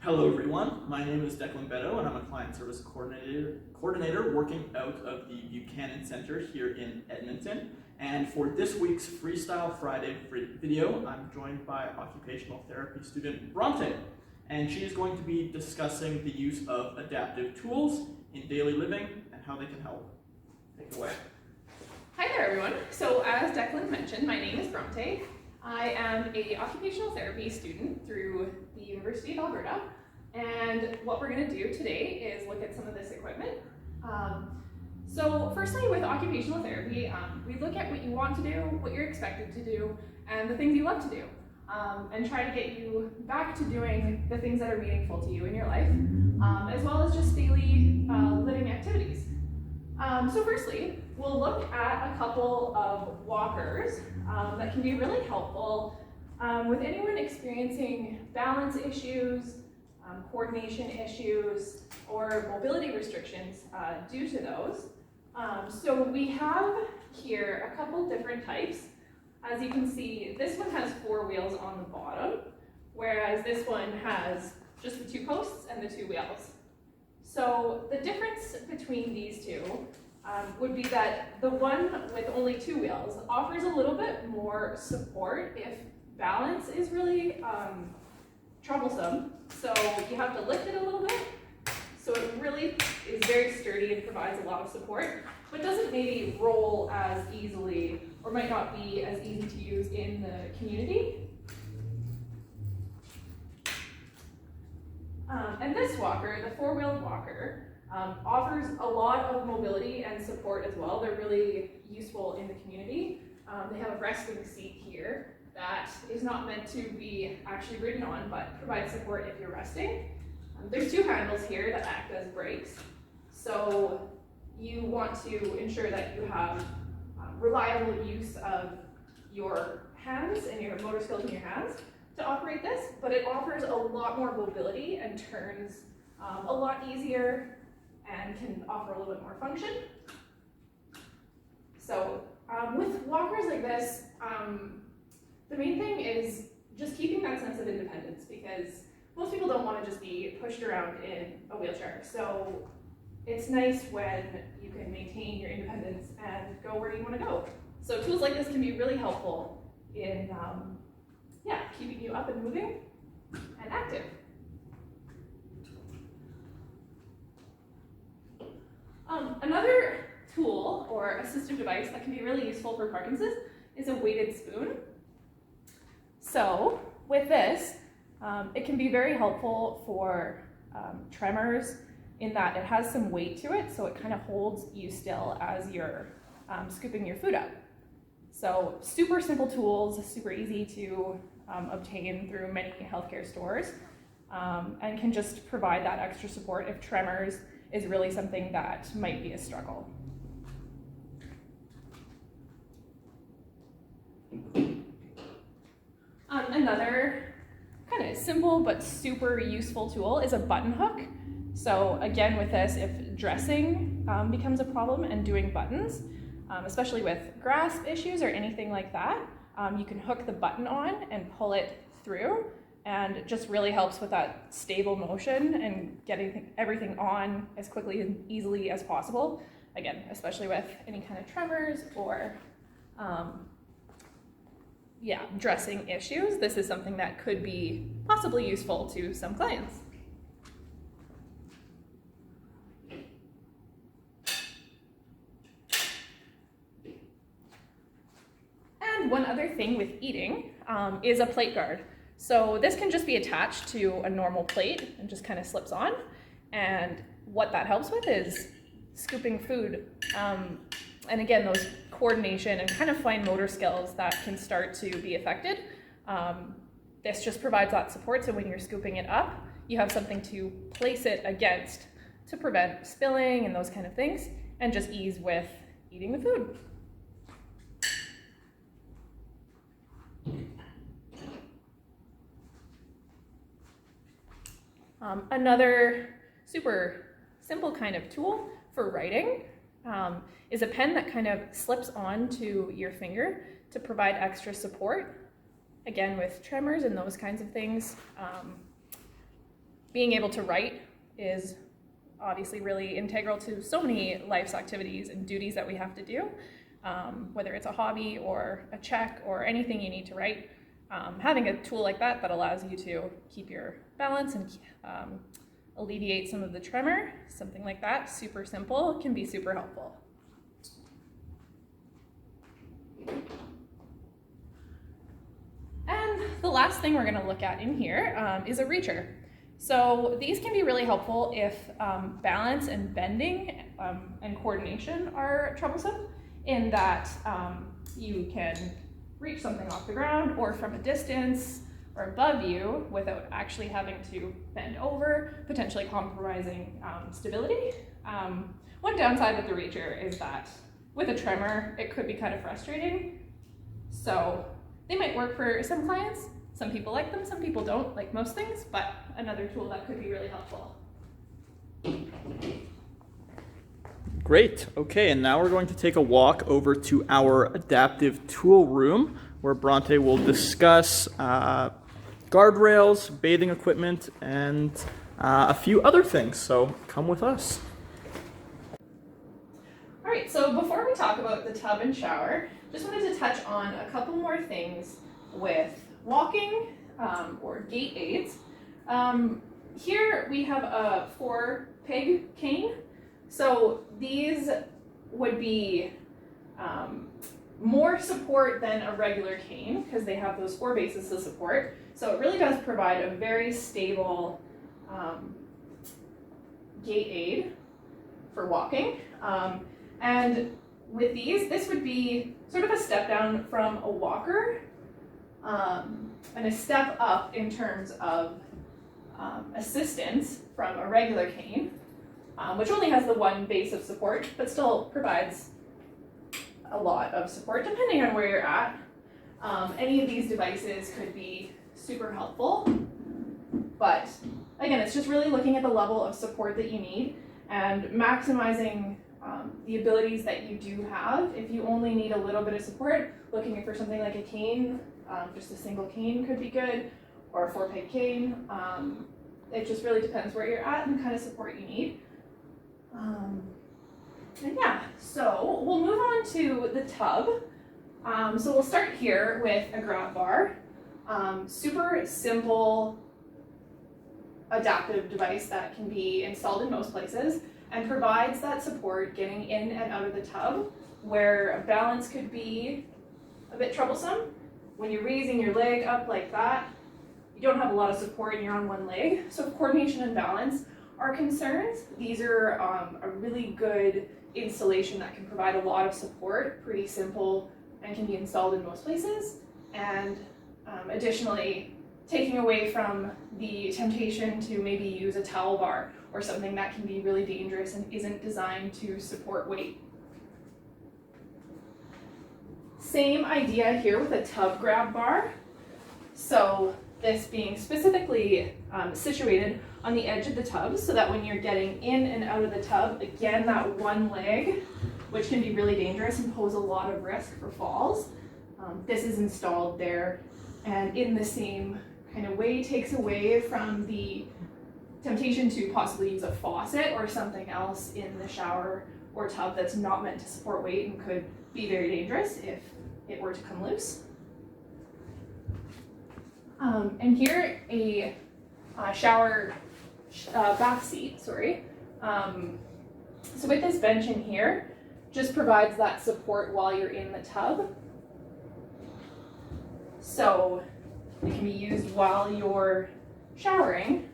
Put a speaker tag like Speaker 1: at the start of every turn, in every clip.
Speaker 1: Hello everyone, my name is Declan Beto and I'm a client service coordinator working out of the Buchanan Center here in Edmonton. And for this week's Freestyle Friday video, I'm joined by occupational therapy student Bronte. And she is going to be discussing the use of adaptive tools in daily living and how they can help. Take it away.
Speaker 2: Hi there everyone. So as Declan mentioned, my name is Bronte. I am an occupational therapy student through the University of Alberta, and what we're going to do today is look at some of this equipment. So firstly, with occupational therapy, we look at what you want to do, what you're expected to do, and the things you love to do, and try to get you back to doing the things that are meaningful to you in your life, as well as just daily living activities. So firstly, we'll look at a couple of walkers that can be really helpful with anyone experiencing balance issues, coordination issues, or mobility restrictions due to those. So we have here a couple different types. As you can see, this one has 4 wheels on the bottom, whereas this one has just the 2 posts and the 2 wheels. So the difference between these two would be that the one with only 2 wheels offers a little bit more support if balance is really troublesome. So you have to lift it a little bit. So it really is very sturdy and provides a lot of support, but doesn't maybe roll as easily or might not be as easy to use in the community. And this walker, the 4-wheeled walker, offers a lot of mobility and support as well. They're really useful in the community. They have a resting seat here that is not meant to be actually ridden on, but provides support if you're resting. There's 2 handles here that act as brakes. So you want to ensure that you have reliable use of your hands and your motor skills in your hands to operate this, but it offers a lot more mobility and turns a lot easier and can offer a little bit more function. So with walkers like this, the main thing is just keeping that sense of independence, because most people don't want to just be pushed around in a wheelchair. So it's nice when you can maintain your independence and go where you want to go. So tools like this can be really helpful in keeping you up and moving and active. Another tool or assistive device that can be really useful for Parkinson's is a weighted spoon. So with this, it can be very helpful for tremors in that it has some weight to it, so it kind of holds you still as you're scooping your food up. So super simple tools, super easy to obtain through many healthcare stores, and can just provide that extra support if tremors is really something that might be a struggle. Another kind of simple but super useful tool is a button hook. So again, with this, if dressing becomes a problem and doing buttons, especially with grasp issues or anything like that, you can hook the button on and pull it through, and it just really helps with that stable motion and getting everything on as quickly and easily as possible. Again, especially with any kind of tremors or dressing issues, this is something that could be possibly useful to some clients. And one other thing with eating is a plate guard. So this can just be attached to a normal plate and just kind of slips on. And what that helps with is scooping food. And again, those coordination and kind of fine motor skills that can start to be affected. This just provides that support, so when you're scooping it up, you have something to place it against to prevent spilling and those kind of things, and just ease with eating the food. Another super simple kind of tool for writing is a pen that kind of slips onto your finger to provide extra support. Again, with tremors and those kinds of things, being able to write is obviously really integral to so many life's activities and duties that we have to do, whether it's a hobby or a check or anything you need to write. Having a tool like that allows you to keep your balance and alleviate some of the tremor, something like that, super simple, can be super helpful. And the last thing we're going to look at in here is a reacher. So these can be really helpful if balance and bending and coordination are troublesome, in that you can reach something off the ground or from a distance or above you without actually having to bend over, potentially compromising stability. One downside with the reacher is that with a tremor, it could be kind of frustrating. So they might work for some clients. Some people like them, some people don't, like most things, but another tool that could be really helpful.
Speaker 1: Great. Okay, and now we're going to take a walk over to our adaptive tool room, where Bronte will discuss guardrails, bathing equipment, and a few other things. So come with us.
Speaker 2: All right, so before we talk about the tub and shower, just wanted to touch on a couple more things with walking or gait aids. Here we have a 4-peg cane. So these would be more support than a regular cane because they have those 4 bases of support. So it really does provide a very stable gait aid for walking. And with these, this would be sort of a step down from a walker and a step up in terms of assistance from a regular cane, which only has the 1 base of support, but still provides a lot of support depending on where you're at. Any of these devices could be super helpful, but again, it's just really looking at the level of support that you need and maximizing the abilities that you do have. If you only need a little bit of support, looking for something like a cane, just a single cane could be good, or a 4-peg cane. It just really depends where you're at and the kind of support you need. And yeah, so we'll move on to the tub. So we'll start here with a grab bar. Super simple adaptive device that can be installed in most places and provides that support getting in and out of the tub, where balance could be a bit troublesome. When you're raising your leg up like that, you don't have a lot of support and you're on one leg. So if coordination and balance are concerns, these are a really good installation that can provide a lot of support, pretty simple, and can be installed in most places. And additionally, taking away from the temptation to maybe use a towel bar or something that can be really dangerous and isn't designed to support weight. Same idea here with a tub grab bar. So this being specifically situated on the edge of the tub so that when you're getting in and out of the tub, again, that one leg, which can be really dangerous and pose a lot of risk for falls, this is installed there, and in the same kind of way takes away from the temptation to possibly use a faucet or something else in the shower or tub that's not meant to support weight and could be very dangerous if it were to come loose. And here a shower bath seat, sorry. So with this bench in here, just provides that support while you're in the tub. So it can be used while you're showering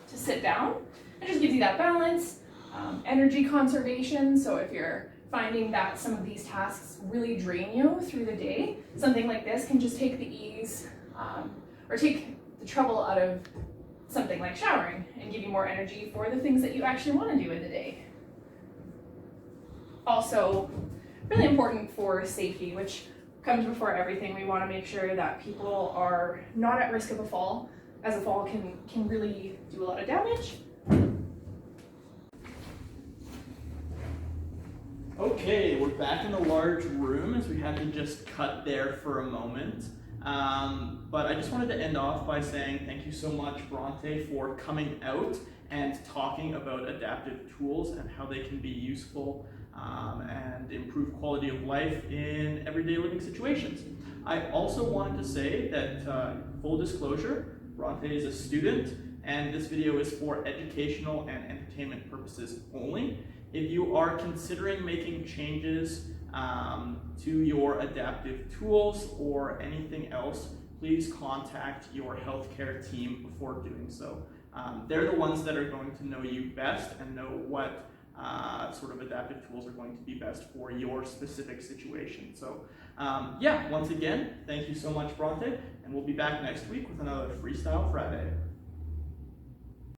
Speaker 2: to sit down. It just gives you that balance, energy conservation. So if you're finding that some of these tasks really drain you through the day, something like this can just take the ease or take the trouble out of something like showering and give you more energy for the things that you actually want to do in the day. Also, really important for safety, which comes before everything. We want to make sure that people are not at risk of a fall, as a fall can really do a lot of damage.
Speaker 1: Okay, we're back in the large room as we had to just cut there for a moment. But I just wanted to end off by saying thank you so much, Bronte, for coming out and talking about adaptive tools and how they can be useful and improve quality of life in everyday living situations. I also wanted to say that, full disclosure, Bronte is a student, and this video is for educational and entertainment purposes only. If you are considering making changes to your adaptive tools or anything else, please contact your healthcare team before doing so. They're the ones that are going to know you best and know what sort of adaptive tools are going to be best for your specific situation. So yeah, once again, thank you so much, Bronte, and we'll be back next week with another Freestyle Friday.